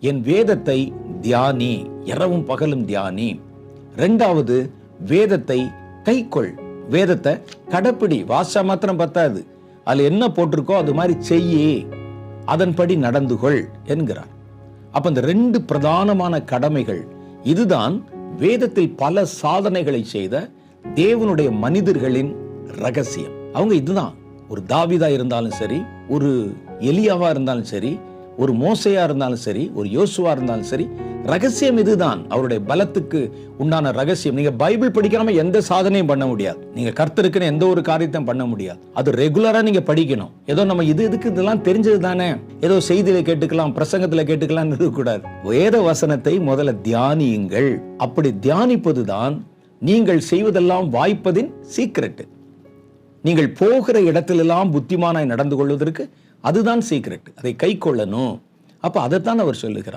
என் வேதத்தை தியானி, இரவும் பகலும் தியானி. ரெண்டாவது, வேதத்தை கைக்கொள். வேதத்தை கடைப்பிடி. வாசா மாத்திரம் பத்தாது, அதுல என்ன போட்டிருக்கோ அது மாதிரி செய்யி, அதன்படி நடந்து கொள் என்கிறார். அப்ப இந்த ரெண்டு பிரதானமான கடமைகள், இதுதான் வேதத்தில் பல சாதனைகளை செய்த தேவனுடைய மனிதர்களின் ரகசியம். அவங்க இதுதான். ஒரு தாவீதா இருந்தாலும் சரி, ஒரு எலியாவா இருந்தாலும் சரி, ஒரு மோசையா இருந்தாலும் சரி, ஒரு யோசுவா இருந்தாலும் சரி, ரகசியம் இதுதான். அவருடைய பலத்துக்கு உண்டான ரகசியம். நீங்க பைபிள் படிக்காம எந்த சாதனையும் பண்ண முடியாது. நீங்க கர்த்தருக்குன்னு எந்த ஒரு காரியத்தையும் பண்ண முடியாது. அது ரெகுலரா நீங்க படிக்கணும். ஏதோ நம்ம இதுக்கு இதெல்லாம் தெரிஞ்சது தானே, ஏதோ செய்தியில கேட்டுக்கலாம், பிரசங்கத்துல கேட்டுக்கலாம் இருக்கக்கூடாது. வேத வசனத்தை முதல்ல தியானியுங்கள். அப்படி தியானிப்பதுதான் நீங்கள் செய்வதெல்லாம் வாய்ப்பதின் சீக்ரெட். நீங்கள் போகிற இடத்திலெல்லாம் புத்திமானாய் நடந்து கொள்வதற்கு அதுதான் சீக்ரெட். அதை கை கொள்ளணும். அப்ப அதைத்தான் அவர் சொல்லுகிறார்.